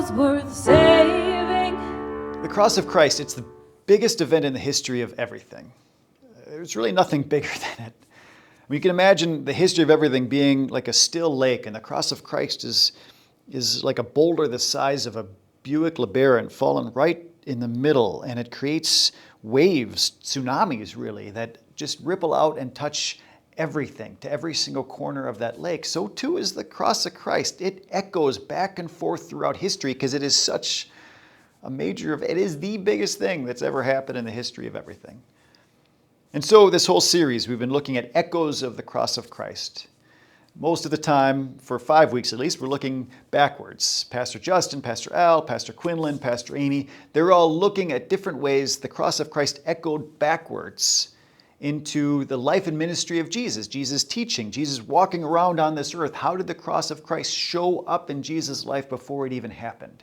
was worth saving. The cross of Christ, it's the biggest event in the history of everything. There's really nothing bigger than it. I mean, you can imagine the history of everything being like a still lake, and the cross of Christ is like a boulder the size of a Buick LeBaron fallen right in the middle, and it creates waves, tsunamis really, that just ripple out and touch everything, to every single corner of that lake. So too is the cross of Christ. It echoes back and forth throughout history because it is such a major event. It is the biggest thing that's ever happened in the history of everything. And so this whole series, we've been looking at echoes of the cross of Christ. Most of the time, for 5 weeks at least, we're looking backwards. Pastor Justin, Pastor Al, Pastor Quinlan, Pastor Amy, they're all looking at different ways the cross of Christ echoed backwards into the life and ministry of Jesus, Jesus' teaching, Jesus walking around on this earth. How did the cross of Christ show up in Jesus' life before it even happened?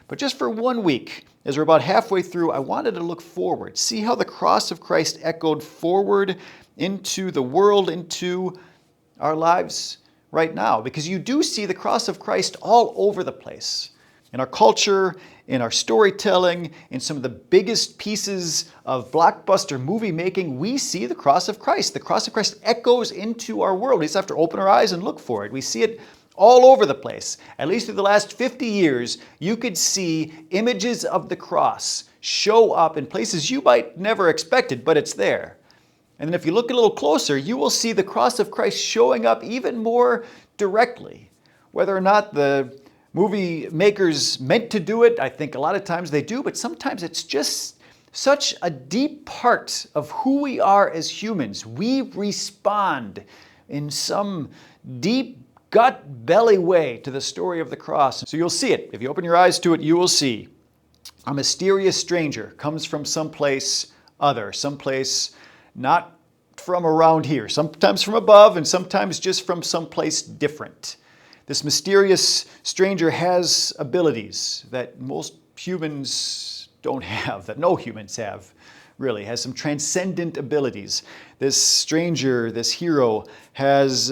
But just for 1 week, as we're about halfway through, I wanted to look forward, see how the cross of Christ echoed forward into the world, into our lives right now. Because you do see the cross of Christ all over the place. In our culture, in our storytelling, in some of the biggest pieces of blockbuster movie making, we see the cross of Christ. The cross of Christ echoes into our world. We just have to open our eyes and look for it. We see it all over the place. At least through the last 50 years, you could see images of the cross show up in places you might never expected, but it's there. And then if you look a little closer, you will see the cross of Christ showing up even more directly. Whether or not the movie makers meant to do it, I think a lot of times they do, but sometimes it's just such a deep part of who we are as humans. We respond in some deep gut belly way to the story of the cross. So you'll see it. If you open your eyes to it, you will see a mysterious stranger comes from someplace other, someplace not from around here, sometimes from above and sometimes just from someplace different. This mysterious stranger has abilities that most humans don't have, that no humans have, really, has some transcendent abilities. This stranger, this hero, has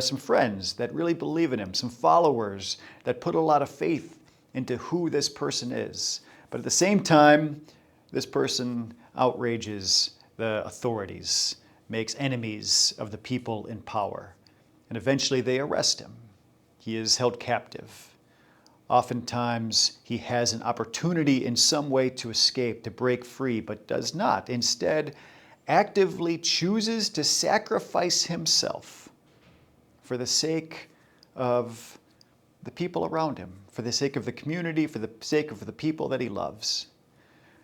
some friends that really believe in him, some followers that put a lot of faith into who this person is. But at the same time, this person outrages the authorities, makes enemies of the people in power, and eventually they arrest him. He is held captive. Oftentimes, he has an opportunity in some way to escape, to break free, but does not. Instead, actively chooses to sacrifice himself for the sake of the people around him, for the sake of the community, for the sake of the people that he loves.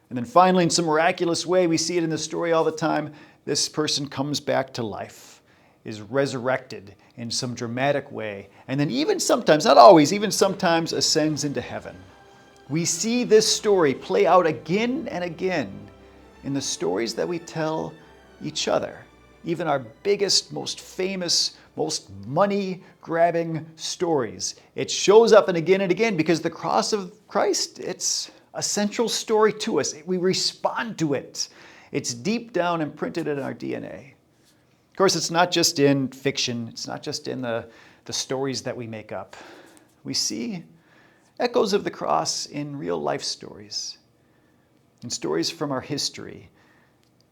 And then finally, in some miraculous way, we see it in the story all the time, this person comes back to life, is resurrected in some dramatic way, and then even sometimes, not always, even sometimes ascends into heaven. We see this story play out again and again in the stories that we tell each other. Even our biggest, most famous, most money-grabbing stories. It shows up and again because the cross of Christ, it's a central story to us. We respond to it. It's deep down imprinted in our DNA. Of course, it's not just in fiction. It's not just in the stories that we make up. We see echoes of the cross in real life stories, in stories from our history.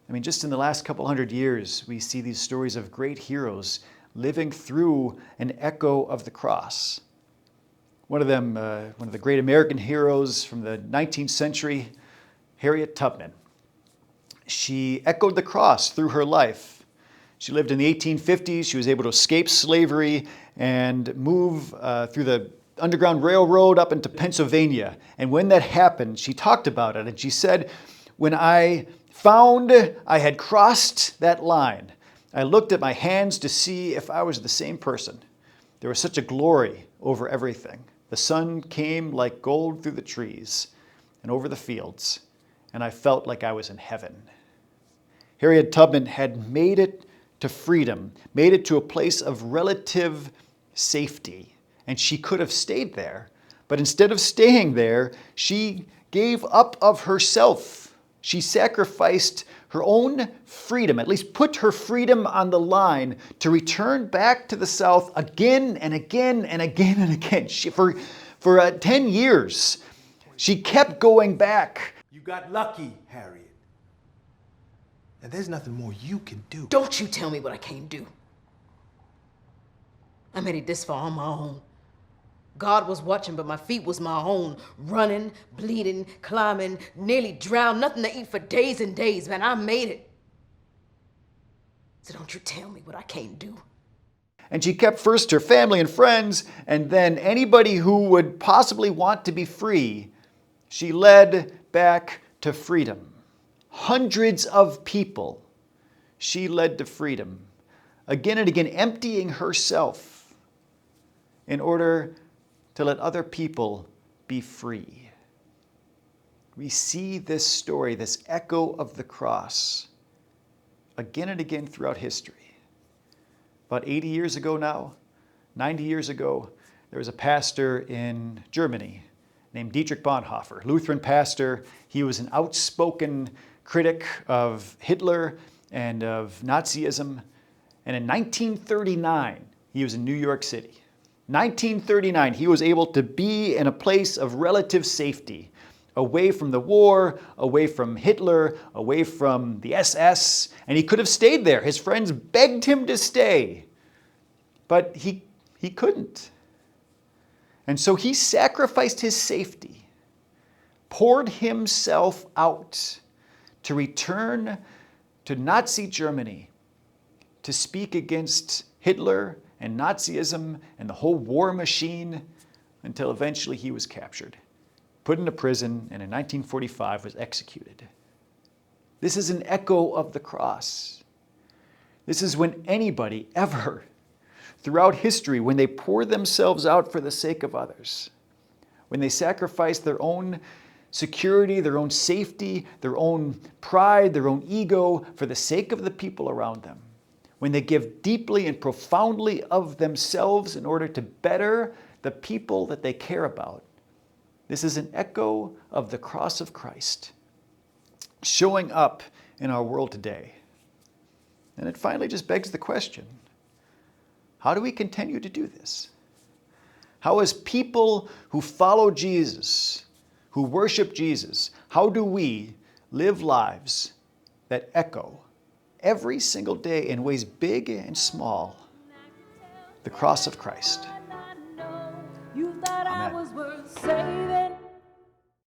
I mean, just in the last couple hundred years, we see these stories of great heroes living through an echo of the cross. One of them, one of the great American heroes from the 19th century, Harriet Tubman. She echoed the cross through her life. She lived in the 1850s. She was able to escape slavery and move through the Underground Railroad up into Pennsylvania. And when that happened, she talked about it. And she said, when I found I had crossed that line, I looked at my hands to see if I was the same person. There was such a glory over everything. The sun came like gold through the trees and over the fields, and I felt like I was in heaven. Harriet Tubman had made it to freedom, made it to a place of relative safety, and she could have stayed there. But instead of staying there, she gave up of herself. She sacrificed her own freedom, at least put her freedom on the line to return back to the South again and again and again and again. For For 10 years, she kept going back. You got lucky, Harriet. And there's nothing more you can do. Don't you tell me what I can't do. I made it this far on my own. God was watching, but my feet was my own. Running, bleeding, climbing, nearly drowned, nothing to eat for days and days, man. I made it. So don't you tell me what I can't do. And she kept first her family and friends, and then anybody who would possibly want to be free. She led back to freedom. Hundreds of people she led to freedom, again and again emptying herself in order to let other people be free. We see this story, this echo of the cross, again and again throughout history. About 80 years ago now, 90 years ago, there was a pastor in Germany named Dietrich Bonhoeffer, Lutheran pastor. He was an outspoken critic of Hitler and of Nazism. And in 1939, he was in New York City. 1939, he was able to be in a place of relative safety, away from the war, away from Hitler, away from the SS, and he could have stayed there. His friends begged him to stay, but he couldn't. And so he sacrificed his safety, poured himself out to return to Nazi Germany, to speak against Hitler and Nazism and the whole war machine, until eventually he was captured, put into prison, and in 1945 was executed. This is an echo of the cross. This is when anybody ever, throughout history, when they pour themselves out for the sake of others, when they sacrifice their own security, their own safety, their own pride, their own ego for the sake of the people around them, when they give deeply and profoundly of themselves in order to better the people that they care about. This is an echo of the cross of Christ showing up in our world today. And it finally just begs the question, how do we continue to do this? How, as people who follow Jesus, who worship Jesus, how do we live lives that echo every single day in ways big and small the cross of Christ? You thought I Amen. was worth saving.